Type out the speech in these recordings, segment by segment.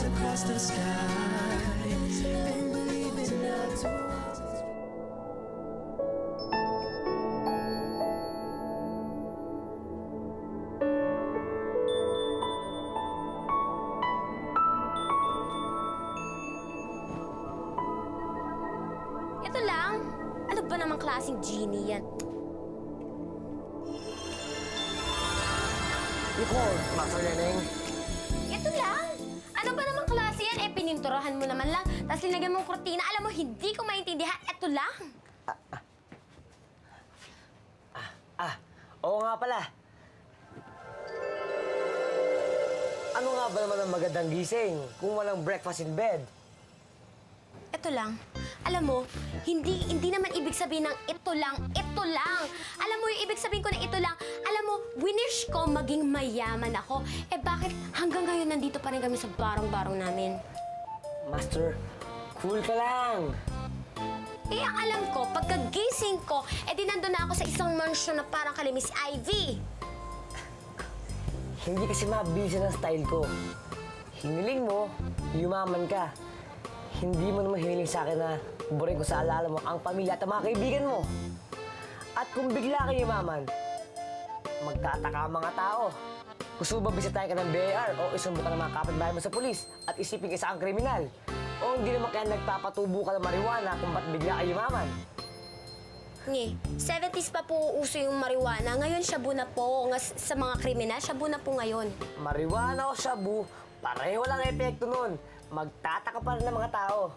right across the sky. And believe it not to Ito lang. Ano ba namang klaseng genie yan? Nicole, Master Neneng. Ito lang. Ano ba namang klase yan? Pininturahan mo naman lang. Tapos linagyan mo ng kurtina. Alam mo, hindi ko maintindihan. Ito lang. Oo nga pala. Ano nga ba naman ang magandang gising kung walang breakfast in bed? Ito lang. Alam mo, hindi naman ibig sabihin ng ito lang. Alam mo yung ibig sabihin ko ng ito lang. Alam mo, winish ko maging mayaman ako. Eh bakit hanggang ngayon nandito pa rin kami sa barong-barong namin? Master, cool ka lang. Eh, ang alam ko, pagkagising ko, eh di nandun na ako sa isang mansion na parang kay Miss Ivy. Hindi kasi mabilis ang style ko. Hiniling mo, yumaman ka. Hindi mo naman hiniling sa akin na burin ko sa alala mo ang pamilya at ang mga kaibigan mo. At kung bigla kayo yumaman, magtataka ang mga tao. Gusto mo ba bisitahin ka ng BAR o isumbo ka ng mga kapitbahay mo sa pulis at isipin ka sa ang kriminal? O hindi naman kaya nagpapatubo ka ng marijuana kung ba't bigla kayo yumaman? Nge, 70s pa po uso yung marijuana. Ngayon, shabu na po. Sa mga kriminal, shabu na po ngayon. Marijuana o shabu, pareho lang epekto nun. Magtataka pa rin ng mga tao.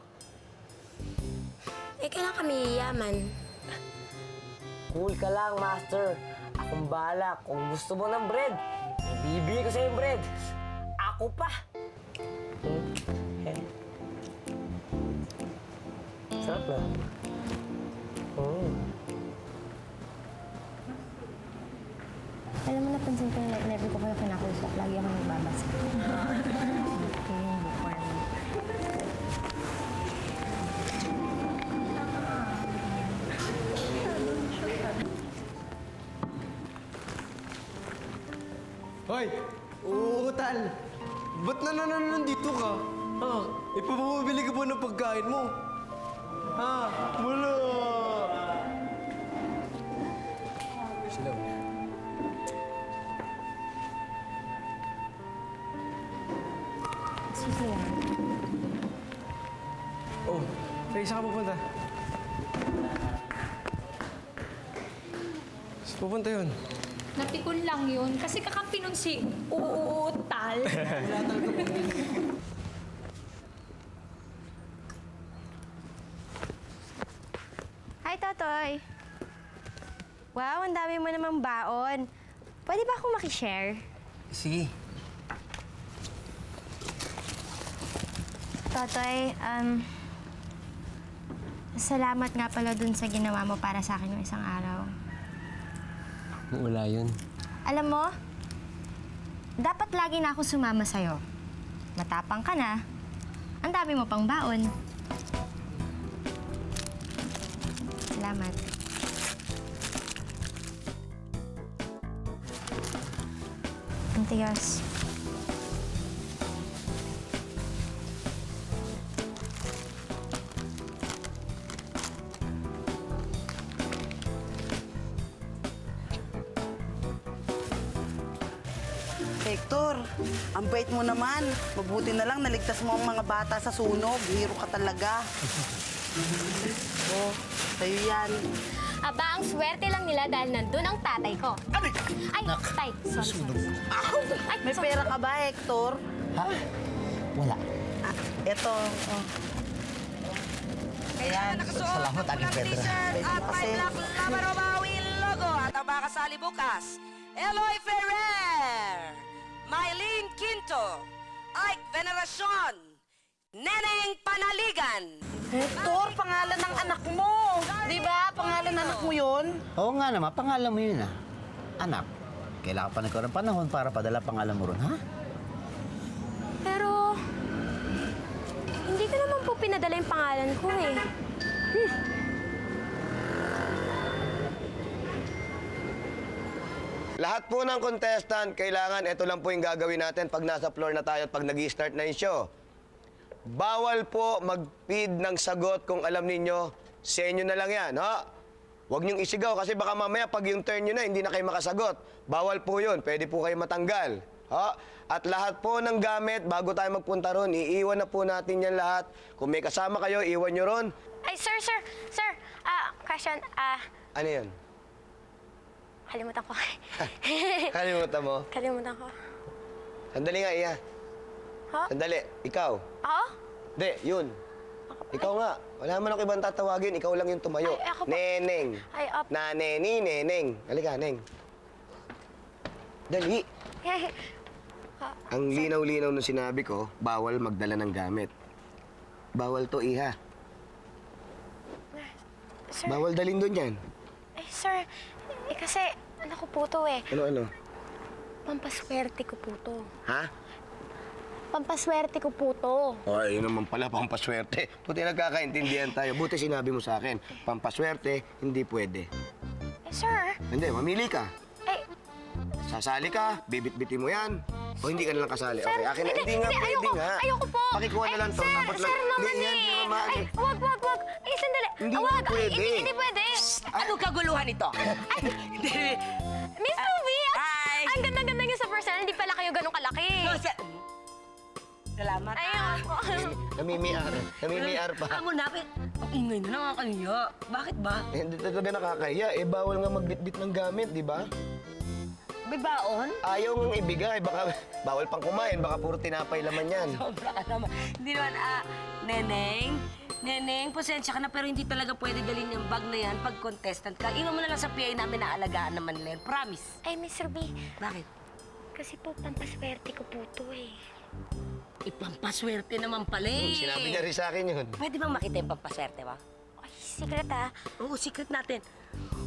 Eh, kailan kami yayaman? Cool ka lang, Master. Akong bahala. Kung gusto mo ng bread, ibibigay ko sa'yo yung bread. Ako pa. Sarap na. Alam mo, napansin ko na never ko kayo kinakusap. Lagi ako nagbabasa. Okay, yung bookworm. Hoy! Uutal! Ba't nandito ka? Ha? Ipapabili ka ba ng pagkain mo? Ha? Wala! Slow. Excuse me lang. Oh, saan ka pupunta? Saan pupunta yun? Napikon lang yun kasi kakampi nun si Uutal. Hi, Totoy! Wow, ang dami mo namang baon. Pwede ba akong makishare? Sige. Totoy, salamat nga pala dun sa ginawa mo para sa akin ng isang araw. Wala yun. Alam mo, dapat lagi na ako sumama sa'yo. Matapang ka na. Ang dami mo pang baon. Salamat. Ang tigas. Hector, ang bait mo naman. Mabuti na lang naligtas mo ang mga bata sa sunog. Hero ka talaga. Oh, sa'yo yan. Aba, ang swerte lang nila dahil nandun ang tatay ko. Ay, tay, sorry. Ay, May sorry. pera ka ba, Hector? Ha? Wala. Ah, eto. Oh. Ayan. Salamat, Aling Pedra. At may black Labarobawi logo at ang makasali bukas, Eloy Ferrer, Mylene Quinto, Ike Veneracion, Neneng Panaligan. Hector, pangalan ng anak mo. Di ba? Pangalan ng anak mo yun? Oo nga naman, pangalan mo yun Anak, kailangan pa nagkaroon ng panahon para padala pangalan mo ron, ha? Pero, hindi ko naman po pinadala yung pangalan ko eh. Lahat po ng contestant, kailangan ito lang po yung gagawin natin pag nasa floor na tayo at pag nag-start na yung show. bawal po mag-feed ng sagot kung alam ninyo, sa inyo na lang yan, ha? Huwag niyong isigaw kasi baka mamaya pag yung turn nyo na, hindi na kayo makasagot. Bawal po yun. Pwede po kayo matanggal. Ha? At lahat po ng gamit, bago tayo magpunta ron, iiwan na po natin yan lahat. Kung may kasama kayo, iwan nyo ron. Ay, sir. Question, Ano yan? kalimutan ko. Kalimutan mo? Kalimutan ko. Sandali nga, Iya. Ha? Sandali. Ikaw. Ako? Hindi, yun. Ikaw nga. Wala naman ako ibang tatawagin. Ikaw lang yung tumayo. Ay, ako po. Neneng. Ay, up. Naneni, neneng. Halika, Neng. Dali. Ang linaw-linaw ng sinabi ko, bawal magdala ng gamit. Bawal to, Iha. Sir, Bawal dalhin doon yan. sir, kasi ano ko po to eh. Ano? Pampaswerte ko po to. Ha? Pampaswerte ko po to. Ay, yun naman pala, pampaswerte. Buti nagkakaintindihan tayo. Buti sinabi mo sa akin, pampaswerte, hindi pwede. Sir, Hindi, mamili ka. ay, Sasali ka, bibit-bitin mo yan. O hindi ka na lang kasali. sir, Okay, akin na. Hindi nga, pwede ayoko, nga. ayoko po. Pakikuha na lang to. Sir, Tapos lang. sir naman Hindi yan, hindi naman. Ay, wag. Sandali. Hindi Wag, pwede. Hindi pwede. Anong kaguluhan ito? Miss Ruby, Hi! ang ganda-ganda niyo sa personal. Hindi pala kayo ganun kalaki. Salamat. Ayoko. Namimiar pa. Ang unapit. Ang ingay na nakakaya. Bakit ba? Eh, hindi talaga nakakahiya. Eh, bawal nga magbitbit ng gamit, di ba? May baon? Ayaw nga ibigay. Baka bawal pang kumain. Baka puro tinapay laman yan. Sobra ka naman. Hindi naman, Neneng, pasensya ka na pero hindi talaga pwede dalhin yung bag na yan pag contestant ka. Iwan mo na lang sa PA namin na alagaan naman nila yan. Promise. Ay, Miss Ruby, Bakit? kasi po pampaswerte ko po to eh. Ipampaswerte naman pala eh. Sinabi niya rin sa akin yun. Pwede bang makita yung pampaswerte ba? Ay, secret ah. Oo, secret natin.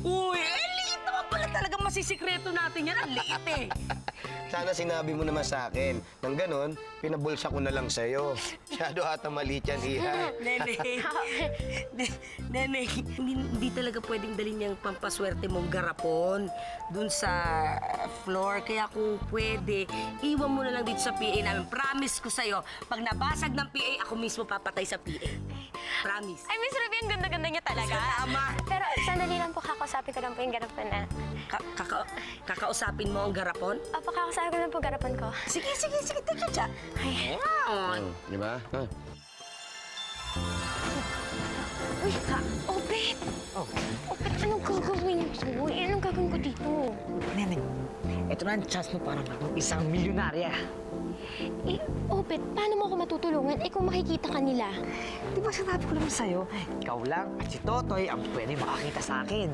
Uy, liit naman pala talagang masisikreto natin yan. Ang liit eh. Sana sinabi mo naman sa akin. Nang ganon, pinabulsa ko na lang sa'yo. Masyado ata maliit yan, Iha. Neneng, hindi talaga pwedeng dalhin yung pampaswerte mong garapon dun sa floor. Kaya kung pwede, iwan mo na lang dito sa PA namin. Promise ko sa'yo, pag nabasag ng PA, ako mismo papatay sa PA. Promise. Ay, Miss Ruby, ang ganda-ganda niya talaga. Tama. Pero sandali lang po, kakausapin ko lang po yung garapan na. Kakausapin mo ang garapon? Opo, kakausapin ko lang po garapan ko. Sige. Teka siya. Ay, Di ba? uy, Obet! Obet, anong gagawin ko? Anong gagawin ko dito? Neneng, ito na ang chance mo para maging isang milyonarya. Eh, Obet, paano mo ako matutulungan? Eh, kung makikita ka nila. Di ba sinabi ko naman sa'yo, ikaw lang at si Totoy ang pwede makakita sa akin.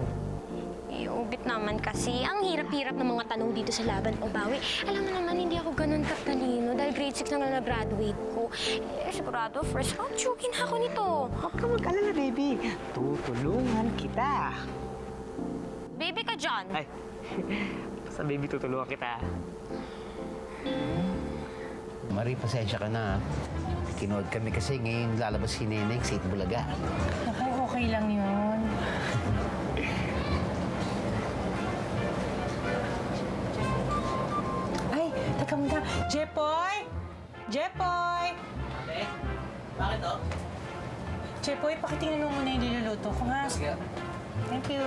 Eh, Obet naman kasi. Ang hirap-hirap ng mga tanong dito sa Laban o Bawi. Alam mo naman, hindi ako ganun katalino dahil grade 6 na na-graduate ko. Eh, sigurado, first round, tsukin ako nito. Huwag ka mag-alala, baby. Tutulungan kita. Baby ka dyan. Ay, basta baby, tutulungan kita. Marie, pasensya ka na. Kinood kami kasi ngayon lalabas si Neneng sa Itbulaga. Naku, okay lang yun. Ay, teka muna. Jepoy! Jepoy! Bakit to? Jepoy, pakitingnan mo muna yung niluluto ko, ha? Sige. Thank you.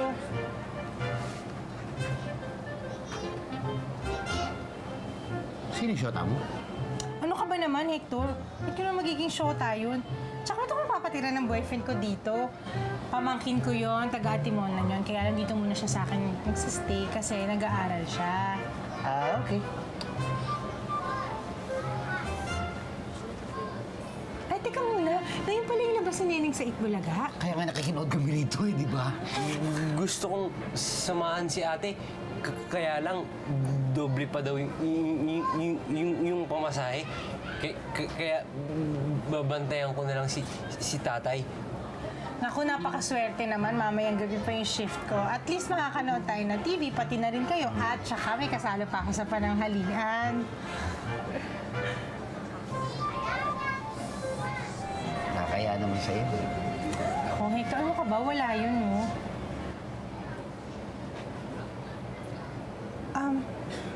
Sino yung shota mo? Ano ka ba naman, Hector? Ito na magiging shota yun. Tsaka ito kung papatira ng boyfriend ko dito. Pamangkin ko yon, taga-Atimonan yun. Kaya nandito muna siya sa akin nagsistay kasi nag-aaral siya. Ah, okay. Ay, teka muna. Ngayon pala yung labas ni Neneng sa Itbulaga. Kaya nga nakikinood kami rito eh, di ba? Gusto kong samahan si ate. Kaya lang, doble pa daw yung pamasahe. Kaya babantayan ko na lang si tatay. Naku, napakaswerte naman. Mamayang gabi pa yung shift ko. At least makakanood tayo ng TV, pati na rin kayo. At saka may kasalo pa ako sa pananghalian. Nakakaya naman sa'yo. Oh, Hector, ano ka ba? Wala yun, no?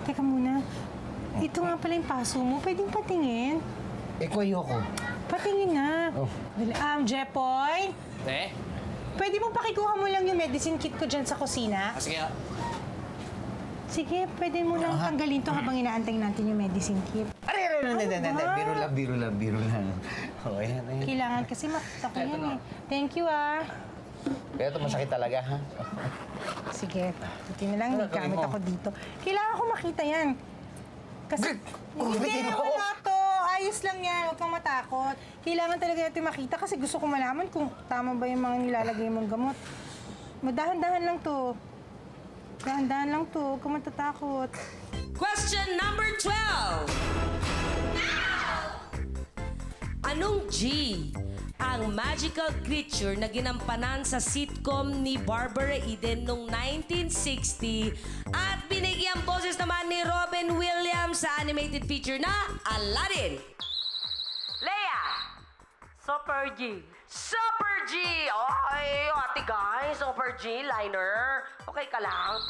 Teka muna. Ito nga pala yung paso mo. Pwedeng patingin. Eh, kung ayoko. Patingin nga. Jepoy, pwede mo pakikuha mo lang yung medicine kit ko dyan sa kusina? Sige nga. Sige, pwede mo nang tanggalin to habang inaantay natin yung medicine kit. Biro lang. O, ayan. Kailangan kasi makita ko yan eh. Thank you ah. Pero ito masakit talaga, ha? Sige, buti na lang may gamit ako dito. Kailangan ko makita yan. Kasi, hindi, wala to. Ayos lang yan. Huwag kang matakot. Kailangan talaga natin makita kasi gusto ko malaman kung tama ba yung mga nilalagay mong gamot. Madahan-dahan lang to. Dahan-dahan lang to. Huwag kang matatakot. Question number 12. Anong G ang magical creature na ginampanan sa sitcom ni Barbara Eden noong 1960 at binigyang boses naman ni Robin Williams sa animated feature na Aladdin? Leia! Super G. Super G! Ay, ate guys, Super G, liner. Okay ka lang?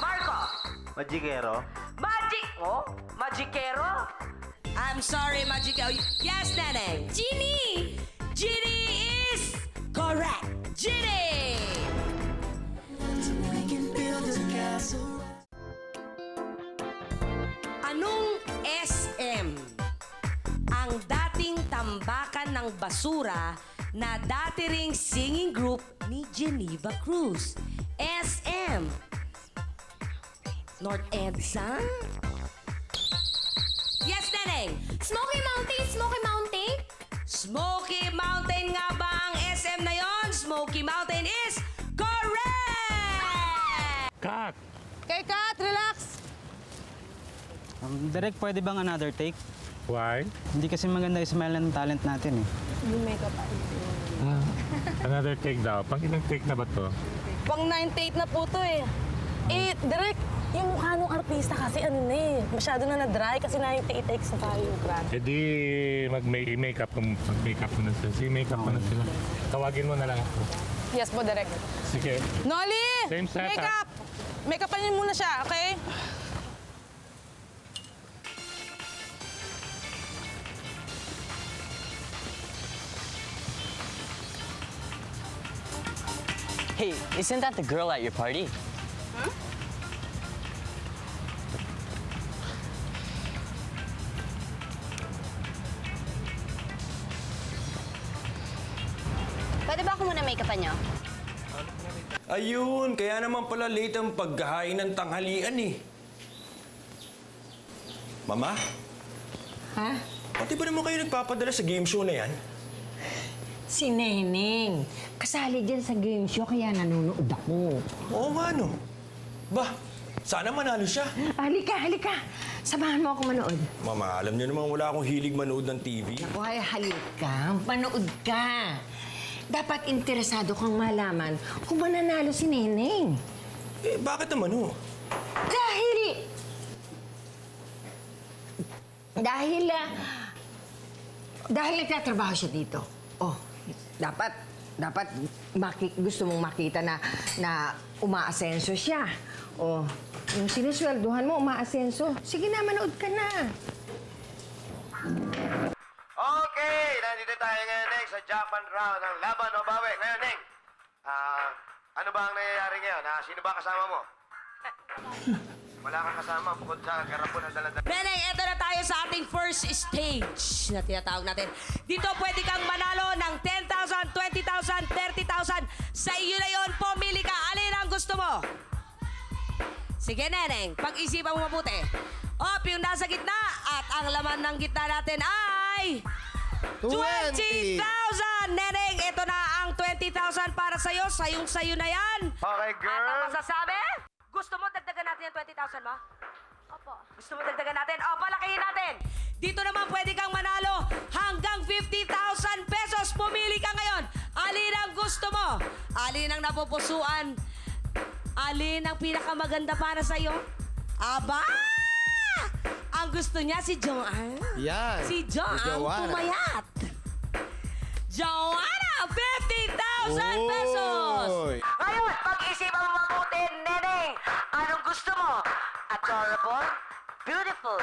Marco! Magikero? Magic! Oh, Magikero? I'm sorry, Magikero. Yes, Neneng. Genie! Genie is correct. Genie! We can build a castle. Anong SM ang dating tambakan ng basura na dati ring singing group ni Geneva Cruz? SM. North EDSA? Yes, Neneng. Smoky Mountain! Smoky Mountain! Smoky Mountain nga ba ang SM na yon? Smoky Mountain is correct! Cut! Okay, cut! Relax! Direk, pwede bang another take? Why? Hindi kasi maganda yung smile ng talent natin eh. Another take daw. Pang ilang take na ba to? Pang 98 na po to eh. Direk, yung mukha nung artista kasi masyado na na-dry kasi 98 takes na tayo, Brad. E di mag-makeup mo na sila. Si makeup mo na sila. Tawagin mo na lang ako. Yes po, Direk. Sige. Nolly! Same setup. Makeup! Makeupan niyo muna siya, okay? Hey, isn't that the girl at your party? Pwede ba ako muna make-upan niyo? Ayun, kaya naman pala late ang paghahain ng tanghalian eh. Mama? Ha? Pati ba naman kayo nagpapadala sa game show na yan? Si Neneng. Kasali dyan sa game show kaya nanonood ako. Oo nga no. Bah, sana manalo siya. Halika. Samahan mo ako manood. Mama, alam niyo naman wala akong hilig manood ng TV. Hoy, halika. Manood ka. Dapat interesado kang malaman kung mananalo si Neneng. Eh, bakit naman ho? Dahil nagtatrabaho siya dito. Oh, dapat gusto mong makita na umaasenso siya. Oh, yung siniswelduhan mo, umaasenso. Sige na, manood ka na. Okay, nandito tayo ngayon, Neng, sa Japan round ng Laban o Bawi. Ngayon, Neng, ano ba ang nangyayari ngayon? Sino ba kasama mo? Wala kang kasama bukod sa garapon ng daladala. Neneng, eto na tayo sa ating first stage na tinatawag natin. Dito pwede kang manalo ng 10,000, 20,000, 30,000. Sa iyo na yun, pumili ka. Alin ang gusto mo? Sige, Neneng, pag-isipan mo mabuti. Yung nasa gitna at ang laman ng gitna natin ay 20,000! Neneng, ito na ang 20,000 para sa'yo. Sayong-sayo na yan. Okay, girl. At ang masasabi? Gusto mo dagdagan natin yung 20,000 mo? Opo. Gusto mo dagdagan natin? Palakihin natin. Dito naman pwede kang manalo hanggang 50,000 pesos. Pumili ka ngayon. Alin ang gusto mo? Alin ang napupusuan? Alin ang pinakamaganda para sa'yo? Aba! Ang gusto niya si Joanne. Yan. Si Joanne pumayat. Joanna, 50,000 pesos! Ngayon, pag-isipan mo mabuti, Neneng. Anong gusto mo? Adorable, beautiful,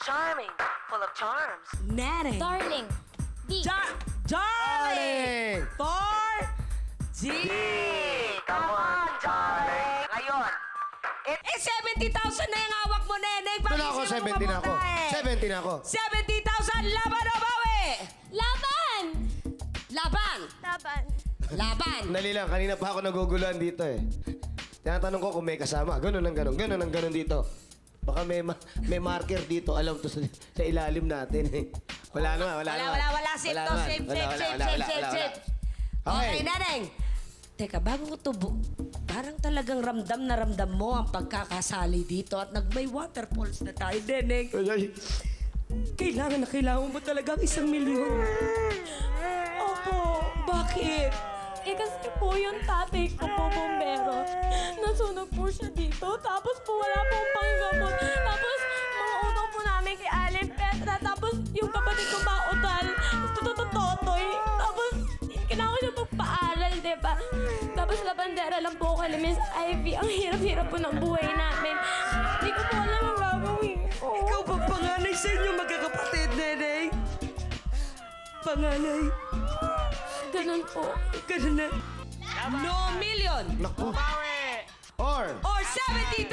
charming, full of charms. Neneng. Darling. Darling! For G! Come on, darling! Ngayon, 70,000 na yung hawak mo, Neneng. Ito na ako, 70 na ako. 70 na ako. 70,000, laban o bawi? Laban! Laban! Laban. Laban! Dali lang, kanina pa ako naguguluhan dito eh. Tinatanong ko kung may kasama. Ganun ang ganun. Ganun ang ganun dito. Baka may marker dito. Alam to sa ilalim natin eh. Wala naman, wala naman. Wala. Safe to, safe. Okay, Neneng. Teka, bago ko to parang talagang ramdam na ramdam mo ang pagkakasali dito at may waterfalls na tayo, Neneng. Kailangan na kailangan mo talaga ang 1 milyon. Opo, bakit? Kasi po yung tatay ko po, bombero. Nasunog po siya dito, tapos po wala pong panggamot. Tapos mga utang po namin kay Allen Petra, tapos yung kapatid ko mautal, tututotoy. Tapos kailangan siya magpaaral, diba? Tapos labandera lang po kay Miss Ivy. Ang hirap-hirap po ng buhay namin. Hindi ko po alam ang gagawin ko. Ikaw ba panganay sa inyo magkakapatid, Neneng? Panganay? Ganun po. Ganun na. No million! Naku. Or 70,000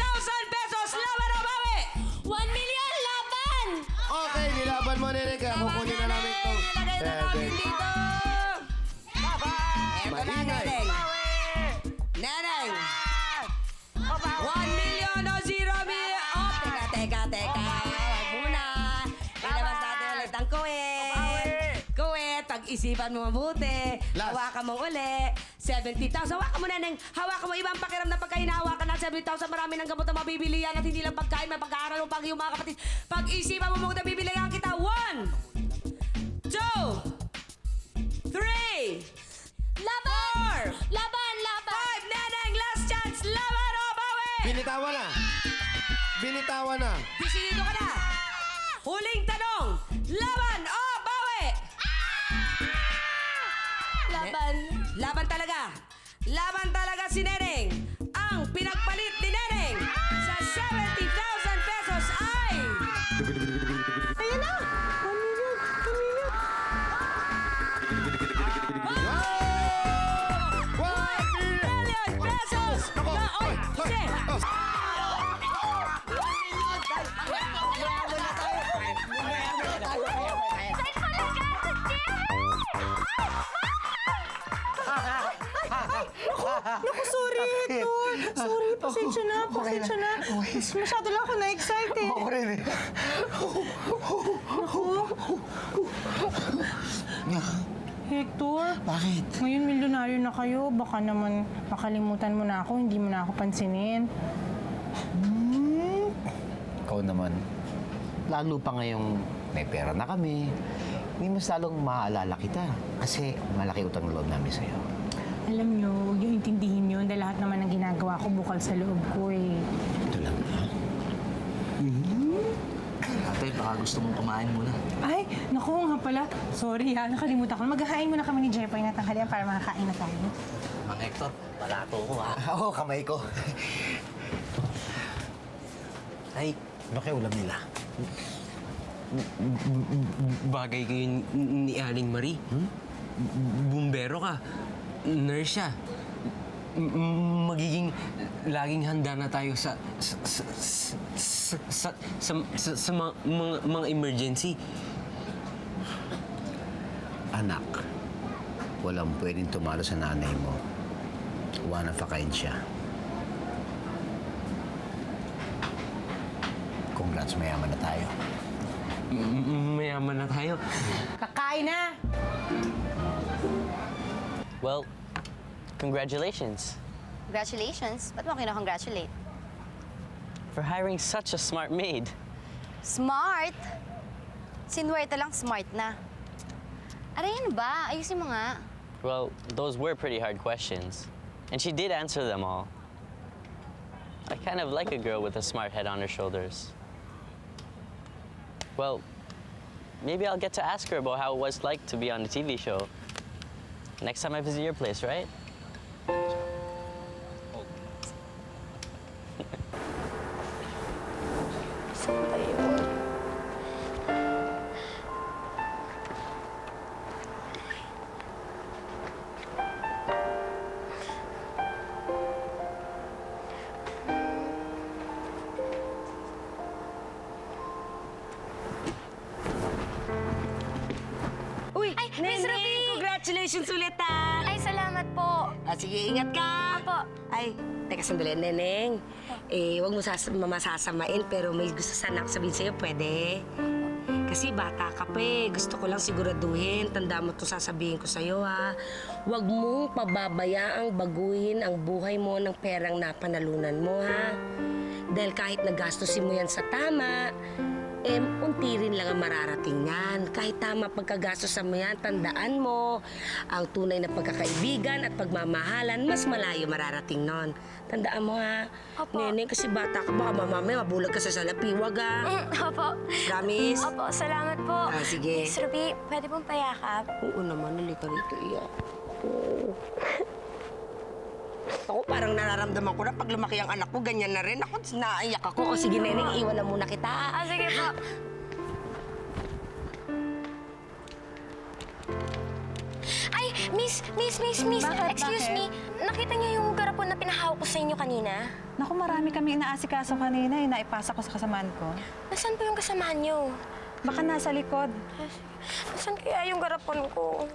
pesos, laban o bawi? 1 million laban! Okay, nilaban mo, Neneng. Kaya kukunin na namin itong Lagay na namin 7. dito. Eto na, Neneng. Neneng. 1 million o 0 million. Oh, teka. Wag muna. Ilabas natin ulit ang kuwet. Kuwet, pag-isipan mo mabuti. Last. Hawakan mo uli. 70,000. Hawakan mo, Neneng. Hawakan mo ibang pakiram na pagka hinahawakan ng 70,000. Marami ng gamot na mabibili yan at hindi lang pagkain, may pag-aaral mo pag iyong mga kapatid. Pag-isipan mo mabuti, bibilihan kita. 1, 2, 3, Laban! 4, Laban! 5, Neneng, last chance, laban o bawi! Binitawan na. Desidido ka na! Huling tanong, laban o bawi! Laban! Laban talaga! Laban talaga si Neneng! Ang pinagpalit ni Neneng sa 70,000 pesos ay... Ayan na! 1 million pesos! Oy, Jose! Naku, sorry, Hector. Sorry, pasensya na. Masyado lang ako na-excited. Ako rin eh. Hector, Bakit? ngayon milyonaryo na kayo. Baka naman makalimutan mo na ako, hindi mo na ako pansinin. Ikaw naman. Lalo pa ngayong may pera na kami. Hindi mas lalong maaalala kita. Kasi malaki utang loob namin sa'yo. Alam nyo, huwag yung intindihin yun dahil lahat naman ng ginagawa ko bukal sa loob ko eh. Ito lang ha? Ate, baka gusto mong kumain muna. Ay, naku nga pala. Sorry ha, nakalimutan ko. Maghahain muna kami ni Jepoy na tanghalian para makakain na tayo. Mang Hector, barato ko ha. Oo, kamay ko. Ay, Ano kaya ulam nila? bagay kayo ni Aling Marie. Bumbero ka. Nurse siya. Magiging laging handa na tayo sa mga emergency. Anak, walang pwedeng tumalo sa nanay mo. One of a kind siya. Congrats, mayaman na tayo. Mayaman na tayo. Kakain na! Well, congratulations Congratulations. Ba't mo kino-congratulate? for hiring such a smart maid. Smart? Sinwerte lang smart na. Aray, ano ba? Ayusin mo nga. Well, those were pretty hard questions. And she did answer them all. I kind of like a girl with a smart head on her shoulders. Well, maybe I'll get to ask her about how it was like to be on the TV show. Next time I visit your place, right? Ay, Miss Ruby! Congratulations ulit, ha! Ay, salamat po. Sige, ingat ka! Apo. Ay, teka sandali, Neneng. Huwag mo masasamain, pero may gusto sana ako sabihin sa'yo, pwede? Kasi bata ka pa eh. Gusto ko lang siguraduhin. Tanda mo to sasabihin ko sa'yo, ha? Huwag mong pababayaang baguhin ang buhay mo ng perang napanalunan mo, ha? Dahil kahit nagastusin mo yan sa tama, unti rin lang ang mararating yan. Kahit tama pagkagastosan mo yan, tandaan mo, ang tunay na pagkakaibigan at pagmamahalan, mas malayo mararating nun. Tandaan mo, ha? Opo. Neneng, kasi bata ka, baka mamamaya mabulag ka sa salapi. Wag, ha? Opo. Promise? Opo, salamat po. Sige. Miss Ruby, pwede pong payakap? Oo naman, halika rito, iya. Oo. Ako parang nararamdaman ko na pag lumaki ang anak ko, ganyan na rin. Ako, naiyak ako. O sige, Neneng, iwan na muna kita. Sige po. Ay, miss. Excuse me. Nakita niyo yung garapon na pinahawak ko sa inyo kanina? Naku, marami kami inaasikaso kanina eh. Naipasa ko sa kasamaan ko. Nasaan po yung kasamahan niyo? Baka nasa likod. Nasaan kaya yung garapon ko?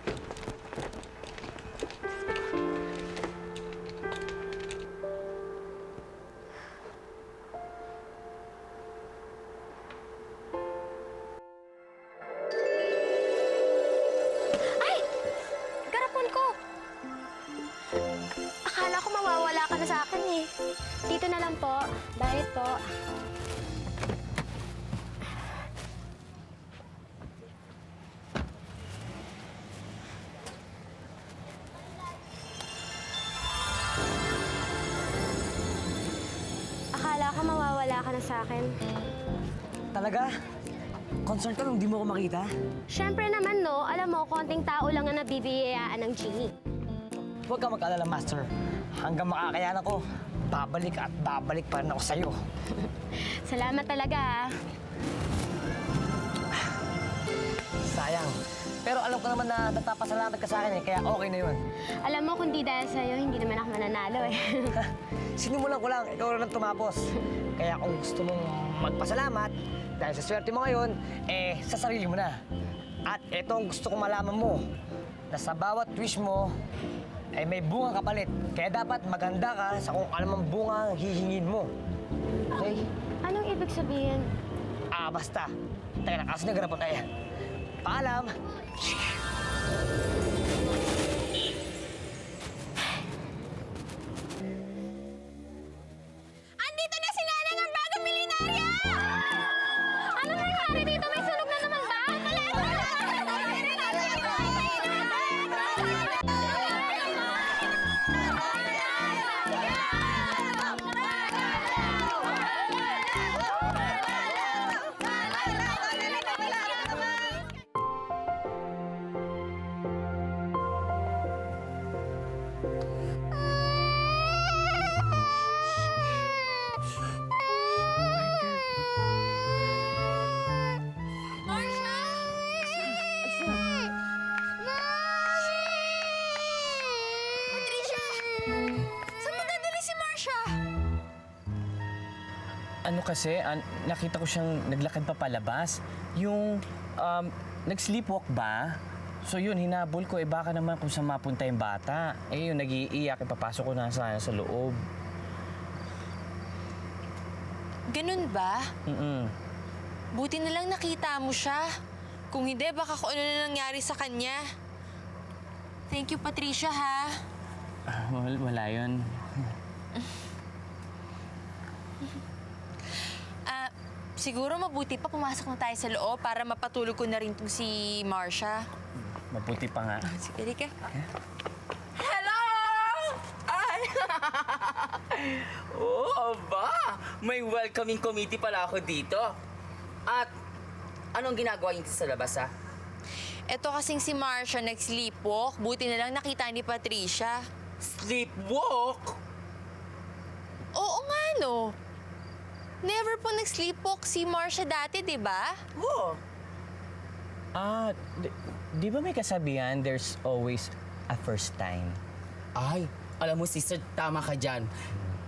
Ay! Garapon ko! Akala ko mawawala ka na sa akin eh. Dito na lang po. Bayad po. Akala ko mawawala ka na sa akin. Talaga? Concern ka nung di mo ko makita? Siyempre naman, no. Alam mo, konting tao lang ang nabibiyayaan ng Genie. Huwag ka mag-alala, Master. Hanggang makakayanan ko, babalik at babalik pa rin ako sa'yo. Salamat talaga, ah. Sayang. Pero alam ko naman na nagpapasalamat ka sa akin eh, kaya okay na yun. Alam mo, kung di dahil sa'yo, hindi naman ako mananalo eh. Sinimulan ko lang, ikaw rin ang tumapos. Kaya kung gusto mong magpasalamat, dahil sa swerte mo ngayon, sa sarili mo na. At ito ang gusto kong malaman mo, na sa bawat wish mo, may bungang kapalit. Kaya dapat maganda ka sa kung anumang bunga ang hihingin mo. Okay? Anong ibig sabihin? Basta. Teka na, kaso nagarapon tayo. Paalam! Andito na si Neneng, ang bagong milyonarya! Ano nangyari dito? May sunog na naman ba? Ano kasi, nakita ko siyang naglakad pa palabas. Yung nag-sleepwalk ba? So yun, hinabol ko, baka naman kung saan mapunta yung bata. Yun, nag-iiyak, ipapasok ko na sana sa loob. Ganun ba? Buti na lang nakita mo siya. Kung hindi, baka kung ano na nangyari sa kanya. Thank you, Patricia, ha? Wala yun. Siguro mabuti pa pumasok na tayo sa loob para mapatulog ko na rin itong si Marcia. Mabuti pa nga. Sige, Rika. Hello! Ay! Oo, aba! May welcoming committee pala ako dito. At anong ginagawa niyo sa labas, ha? Ito kasing si Marcia nag-sleepwalk. Buti na lang nakita ni Patricia. Sleepwalk? Oo nga, no? Never po nag-sleepwalk si Marcia dati, di ba? Oo. Di ba may kasabihan, there's always a first time? Ay, alam mo, sister, tama ka dyan.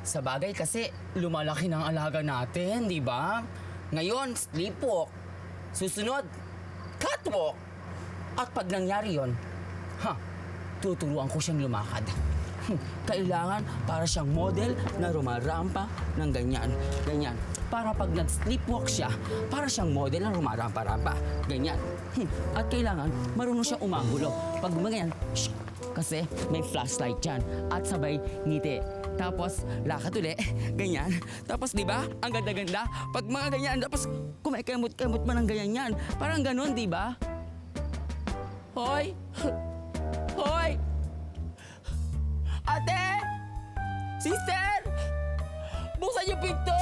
Sa bagay kasi, lumalaki ng alaga natin, di ba? Ngayon, sleepwalk. Susunod, catwalk. At pag nangyari yon, tuturuan ko siyang lumakad. Kailangan para siyang model na rumarampa ng ganyan. Para pag nag-sleepwalk siya, para siyang model na rumarampa-rampa. Ganyan. At kailangan marunong siya umagulo. Pag gumaganyan, kasi may flashlight dyan. At sabay ngiti. Tapos lakad uli, ganyan. Tapos di ba, ang ganda-ganda. Pag mga ganyan, tapos kumikemot-kemot man ng ganyan yan. Parang ganun, di ba? Hoy! Hoy! Ate! Sister! Buksan yung pinto!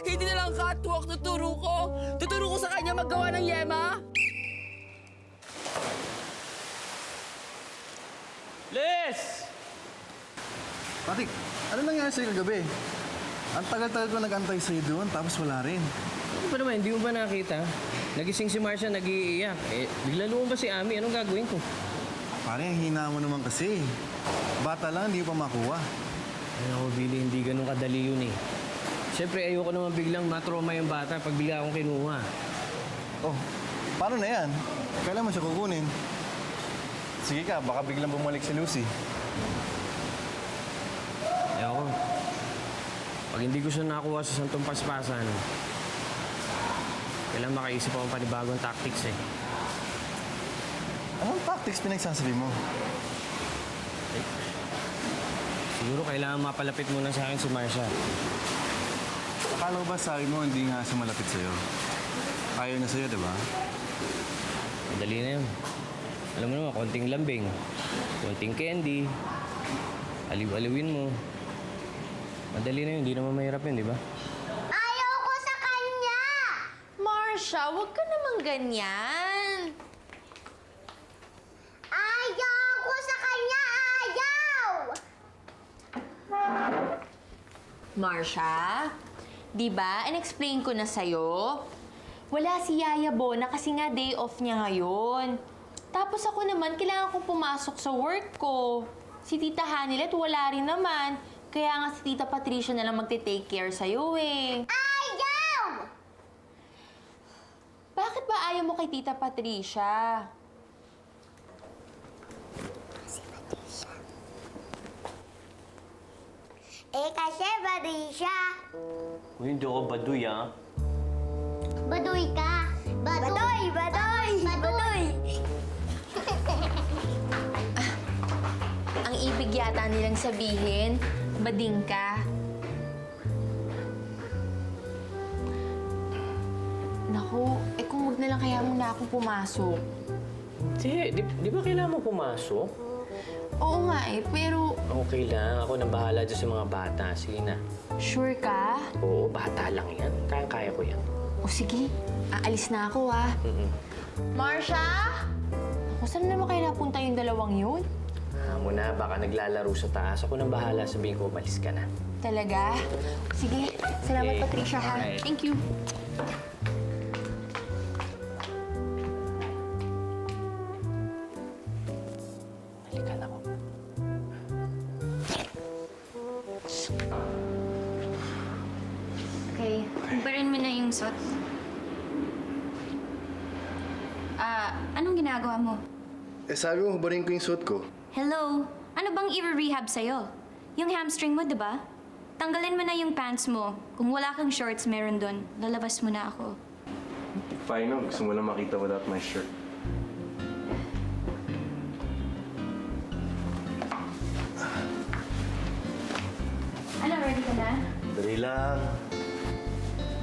Hindi na lang catwalk tuturo ko. Tuturo ko sa kanya maggawa ng yema. Liz! Patik, ano nangyari sa'yo kagabi? Ang tagal-tagal ko nag-antay sa'yo doon, tapos wala rin. Ano ba naman, hindi mo ba nakita? Nagising si Marcia, nag-iiyak. Bigla lumabas si Ami, anong gagawin ko? Pare, ang hina mo naman kasi. Bata lang, hindi mo pa makuha. Ay ako, Billy, hindi ganun kadali yun eh. Siyempre, ayoko naman biglang matroma yung bata pag bigla akong kinuha. Oh, paano na yan? Kailan mo siya kukunin? Sige ka, baka biglang bumalik si Lucy. Ayoko. Pag hindi ko siya nakuha sa Santong Paspasan, kailangan makaisip akong panibagong tactics eh. Anong tactics pinagsasabi mo? Siguro kailangan mapalapit muna sa akin si Marcia. Akala ko ba sabi mo hindi nga siya malapit sa'yo? Ayaw na sa'yo, di ba? Madali na yun. Alam mo naman, konting lambing, konting candy, aliw-aliwin mo. Madali na yun, hindi naman mahirap yun, di ba? Ayaw ko sa kanya! Marcia, huwag ka namang ganyan. Ayaw ko sa kanya! Ayaw! Marcia, di ba, in-explain ko na sa'yo. Wala si Yaya Bona kasi nga day off niya ngayon. Tapos ako naman, kailangan kong pumasok sa work ko. Si Tita Hanilet wala rin naman. Kaya nga si Tita Patricia na lang magte-take care sa'yo eh. Ayaw! Bakit ba ayaw mo kay Tita Patricia? Kasi Patricia. Uy, hindi ako baduy, ah. Baduy ka. Baduy! Baduy! Baduy! Ang ibig yata nilang sabihin, bading ka. Naku, kung wag na lang kaya muna akong pumasok. Di ba kailangan mo pumasok? Oo nga pero... Okay lang, ako nang bahala dyan sa mga bata. Sige na. Sure ka? Oo, bata lang yan. Kaya ko yan. O sige, aalis na ako Marcia? Ako, saan naman kayo napunta yung dalawang yun? Mo na, baka naglalaro sa taas. Ako nang bahala, sabihin ko, umalis ka na. Talaga? Sige, salamat Okay. Patricia ha. Alright. Thank you. Halika na ko. Okay, hubarin mo na yung suot. Anong ginagawa mo? Sabi mo, hubarin ko yung suit ko. Hello? Ano bang i-rehab sa'yo? Yung hamstring mo, di ba? Tanggalin mo na yung pants mo. Kung wala kang shorts, meron doon. Lalabas mo na ako. Fine, no? Gusto mo lang makita without my shirt. Ano, ready ka na? Dali lang.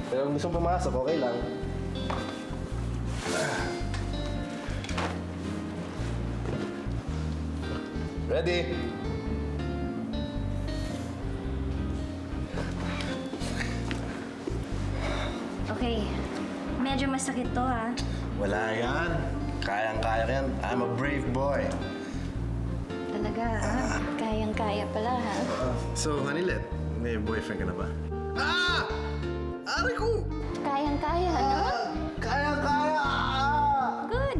Pero kung gusto mong pumasok, okay lang. Ready? Okay. Medyo masakit to, ha? Wala yan. Kayang-kaya yan. I'm a brave boy. Talaga, ha? Kayang-kaya pala, ha? So, Hanilet, may boyfriend ka na ba? Ah! Ari ko! Kayang-kaya, ano? Kayang-kaya! Good!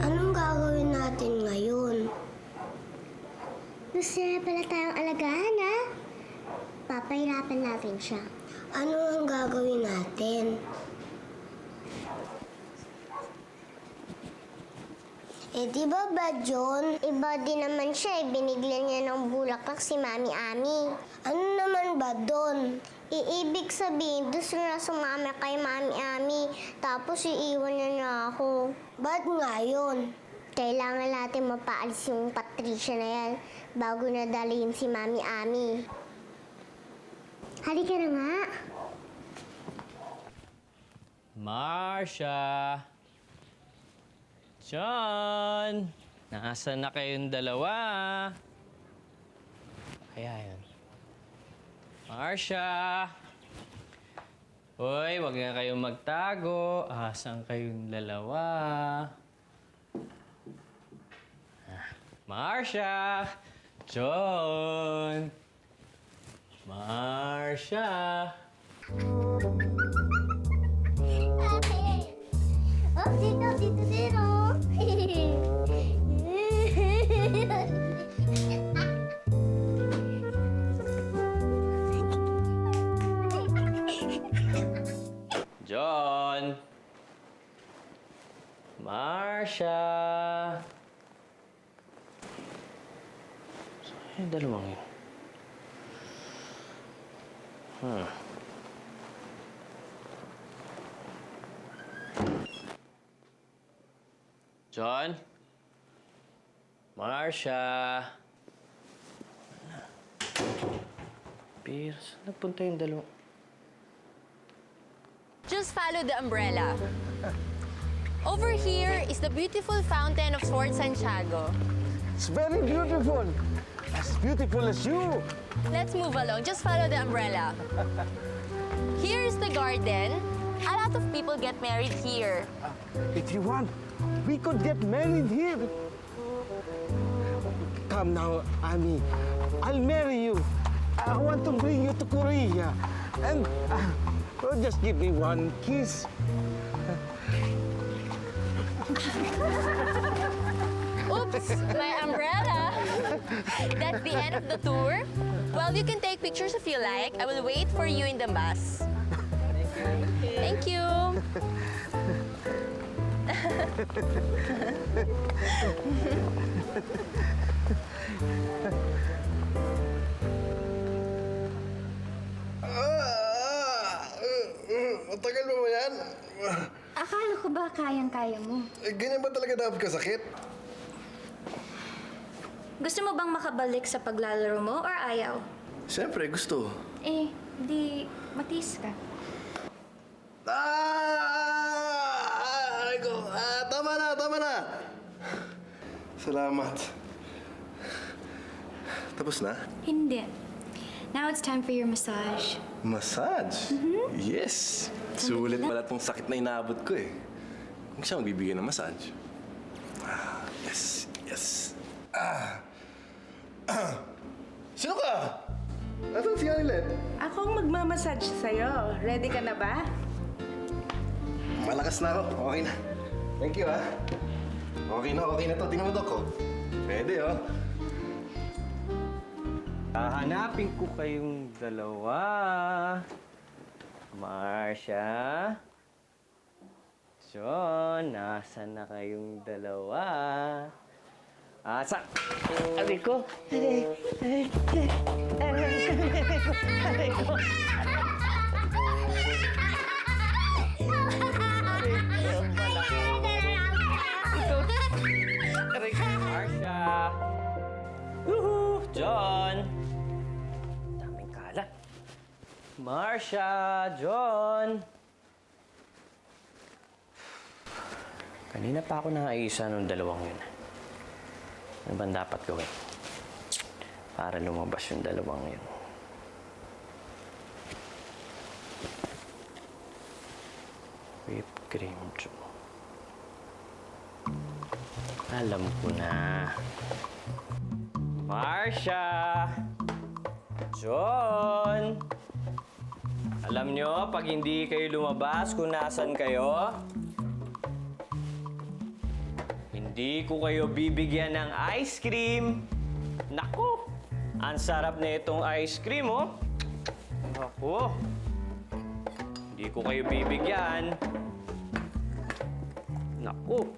Anong gagawin natin ngayon? Gusto na pala tayong alagahan, ha? Papahirapan natin siya. Ano ang gagawin natin? Eh, di ba John? Iba din naman siya. Binigyan niya ng bulaklak si Mami Ami. Ano naman ba doon? Iibig sabihin, gusto na sumama kay Mami Ami. Tapos iiwan niya na ako. Ba't nga yun? Kailangan natin mapaalis yung Patricia na yan bago na dalhin si Mami Ami. Halika na nga. Marsha! John! Nasaan na kayong dalawa? Kaya yun. Marsha! Hoy, wag na kayong magtago. Asan kayong dalawa? Marsha! John! Marsha! Oh, dito. John! Marsha! Saan yung dalawang yun? John? Marsha? Pero saan nagpunta yung dalawang? Just follow the umbrella. Over here is the beautiful fountain of Fort Santiago. It's very beautiful. As beautiful as you. Let's move along. Just follow the umbrella. Here is the garden. A lot of people get married here. If you want, we could get married here. Come now, Ami. I'll marry you. I want to bring you to Korea. And just give me one kiss. Oops, my umbrella. That's the end of the tour. Well, you can take pictures if you like. I will wait for you in the bus. Thank you. Matagal mo ba yan? Akala ko ba kayang-kaya mo? Ganyan ba talaga dapat kasakit? Gusto mo bang makabalik sa paglalaro mo or ayaw? Siyempre, gusto. Eh, di matiis ka. Aray ko. Tama na. Salamat. Tapos na? Hindi. Now it's time for your massage. Massage? Yes. Sulit pala tong sakit na inaabot ko eh. Kung siya magbibigay ng massage. Yes. Sino ka? Nasaan si Annalyn? Ako ang magmamassage sa'yo. Ready ka na ba? Malakas na ako. Okay na. Thank you, ha? Okay na to. Tingnan mo to ko. Pwede, oh. Hahanapin ko kayong dalawa. Marsha? John, nasan na kayong dalawa? Asa? Aray ko! Aray ko! Aray ko! Marsha! Woohoo! John! Daming kalat. Marsha! John! Kanina pa ako nakaisa ng dalawang yun. Ano bang dapat gawin? Para lumabas yung dalawang yun. Whipped cream, Joe. Alam ko na. Marsha! John! Alam nyo, pag hindi kayo lumabas kung nasan kayo, hindi ko kayo bibigyan ng ice cream. Naku! Ang sarap na itong ice cream, oh. Ako. Hindi ko kayo bibigyan. Naku.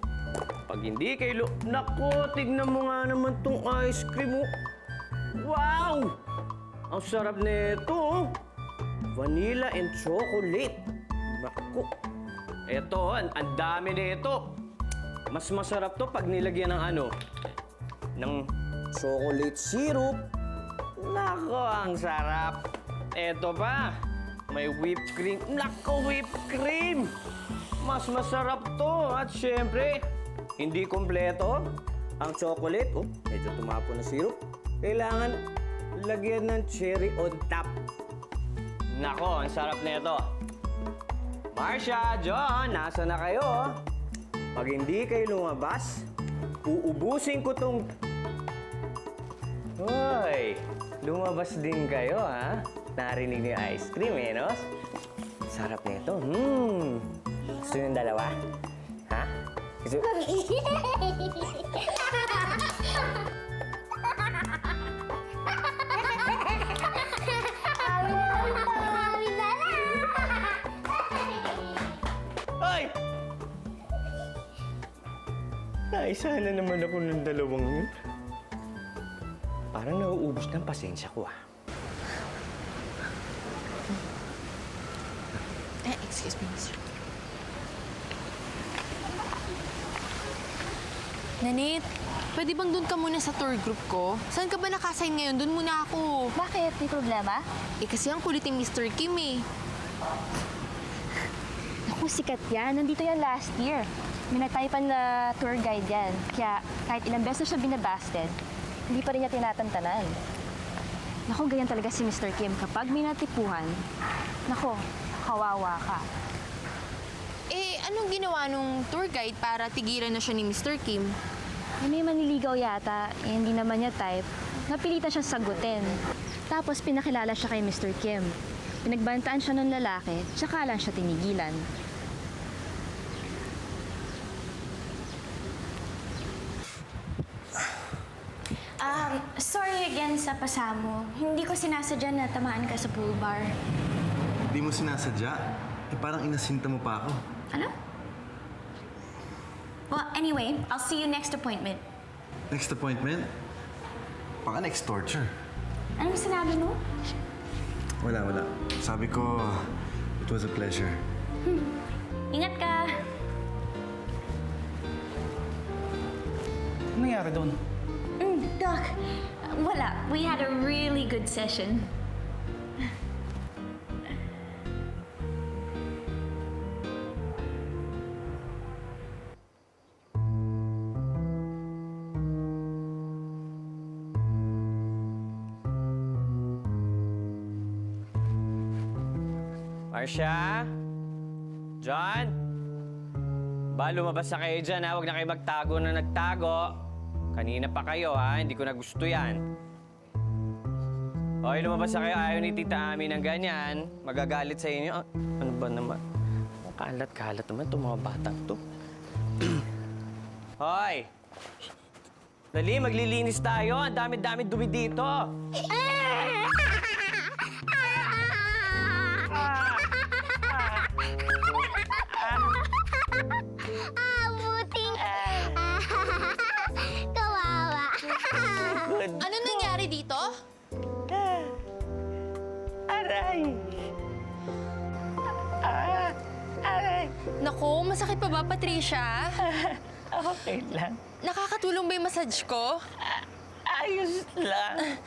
Pag hindi kayo... Naku, tignan mo nga naman tong ice cream, oh. Wow! Ang sarap na ito, oh. Vanilla and chocolate. Naku. Ito, ang dami na ito. Mas masarap to pag nilagyan ng ano? Ng chocolate syrup. Nako, ang sarap. Eto pa, may whipped cream. Nako, whipped cream! Mas masarap to. At syempre, hindi kompleto ang chocolate. Oh, medyo tumapo na syrup. Kailangan lagyan ng cherry on top. Nako, ang sarap na ito. Marcia, John, nasa na kayo? Pag hindi kayo lumabas, uubusin ko tong... Hoy! Lumabas din kayo, ha? Narinig niyo yung ice cream, eh, no? Sarap nito. Gusto niyo yung dalawa? Ha? Gusto... Hoy! Naisa na naman ako ng dalawang yun. Parang nauubos ng pasensya ko, ah. Excuse me, mister. Nanit, pwede bang doon ka muna sa tour group ko? Saan ka ba nakasign ngayon? Doon muna ako. Bakit? May problema? Eh, kasi ang kulit ni Mr. Kim eh. Naku, sikat yan. Nandito yan last year. Minataypan na tour guide yan. Kaya kahit ilang beses siya binabasted, hindi pa rin niya tinatantanan. Naku, ganyan talaga si Mr. Kim. Kapag may natipuhan, naku, kawawa ka. Eh, anong ginawa nung tour guide para tigilan na siya ni Mr. Kim? Eh, may maniligaw yata, eh, hindi naman niya type. Napilitan siya sagutin. Tapos pinakilala siya kay Mr. Kim. Pinagbantaan siya ng lalaki, tsaka lang siya tinigilan. Sorry again sa pasamo. Hindi ko sinasadya na tamaan ka sa pool bar. Hindi mo sinasadya. Eh, parang inasinta mo pa ako. Ano? Well, anyway, I'll see you next appointment. Next appointment? Baka next torture. Anong sinabi mo? Wala. Sabi ko, it was a pleasure. Ingat ka! Ano nangyari doon? Doc, wala. We had a really good session. Marcia? John? Ba, lumabas na kayo dyan, ha? Huwag na kayo magtago na nagtago. Kanina pa kayo, ha? Hindi ko na gusto yan. Hoy, lumabas na kayo. Ayaw ni Tita Ami ng ganyan. Magagalit sa inyo. Ah, ano ba naman? Kalat-kalat naman itong mga batang to. Hoy! Dali, maglilinis tayo. Ang dami-dami dumi dito. Buting. Kawawa. Ano nangyari dito? Aray! Aray! Naku, masakit pa ba, Patricia? Okay lang. Nakakatulong ba yung massage ko? Ayos lang.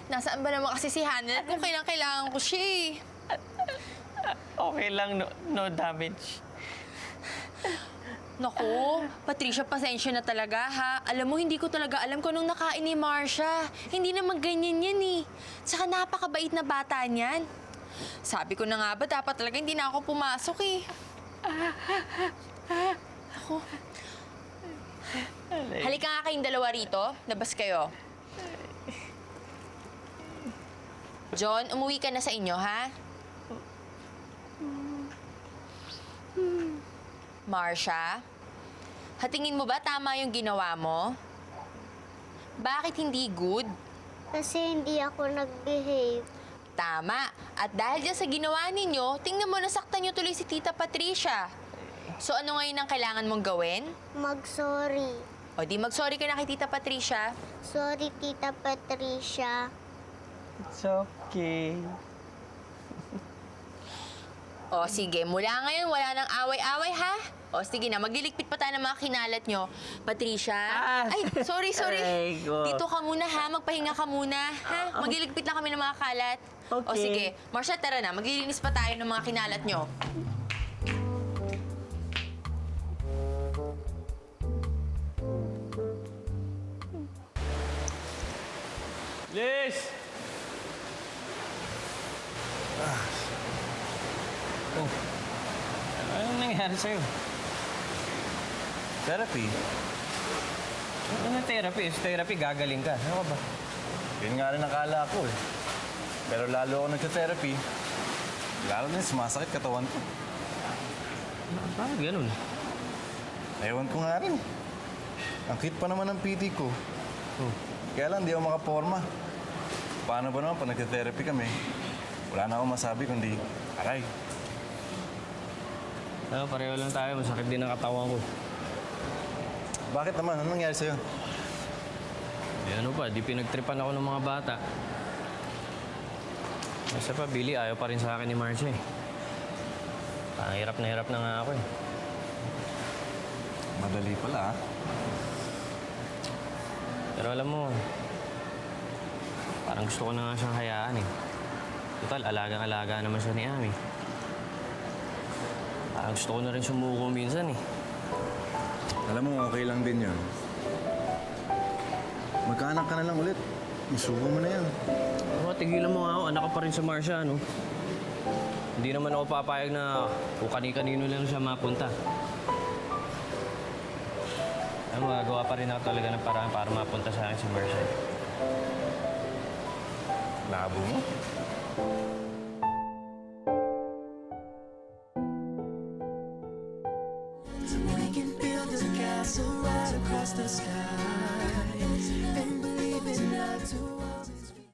Nasaan ba naman kasi si Hannah? Kung kailangan ko siya eh. Okay lang, no damage. Naku, Patricia, pasensya na talaga ha. Alam mo, hindi ko talaga alam kung anong nakain ni Marcia. Hindi naman ganyan yan eh. Tsaka napakabait na bata niyan. Sabi ko na nga ba, dapat talaga hindi na ako pumasok eh. Ako. Halika nga kayong dalawa rito. Labas kayo. John, umuwi ka na sa inyo, ha? Marcia, hatingin mo ba tama yung ginawa mo? Bakit hindi good? Kasi hindi ako nag-behave. Tama. At dahil dyan sa ginawa ninyo, tingnan mo, nasaktan niyo tuloy si Tita Patricia. So ano ngayon ang kailangan mong gawin? Mag-sorry. O di mag-sorry ka na kay Tita Patricia. Sorry, Tita Patricia. It's okay. O sige, mula ngayon wala nang away-away ha? O sige na, magliligpit pa tayo ng mga kinalat nyo. Patricia? Ay, sorry. Aray ko. Dito ka muna ha, magpahinga ka muna. Ha? Magliligpit lang kami ng mga kalat. O Okay. sige, Marcia, tara na. Maglilinis pa tayo ng mga kinalat nyo. Liz! Oh. Anong nangyari sa'yo? Therapy? Ano therapy? Sa therapy, gagaling ka. Ano ka ba? Yun nga rin nakala ko eh. Pero lalo ako nagsa-therapy, lalo din sumasakit katawan ko. Bakit ganun? Ewan ko nga rin. Ang cute pa naman ng PT ko. Kaya lang, di ako makaporma. Paano ba naman pag nagsa-therapy kami? Wala na akong masabi kundi, aray. Pareho lang tayo. Masakit din ang katawan ko. Bakit naman? Anong nangyari sa'yo? Ano pa, di pinagtripan ako ng mga bata. Isa pa, Billy, ayaw pa rin sa akin ni Marcia eh. Parang hirap na nga ako eh. Madali pala ah. Pero alam mo, parang gusto ko na nga siyang hayaan eh. Total, alagang-alaga naman siya ni Ami. Parang gusto ko na rin sumuko minsan eh. Alam mo, okay lang din yun. Magkaanak ka na lang ulit. Isubo mo na yan. Tigilan mo nga ako, anak ka pa rin sa Marcia, no? Hindi naman ako papayag na kung kani-kanino lang siya mapunta. Magagawa pa rin ako talaga ng paraan para mapunta sa akin si Marcia. Labo mo? We can build a castle right across the sky and believe in love too.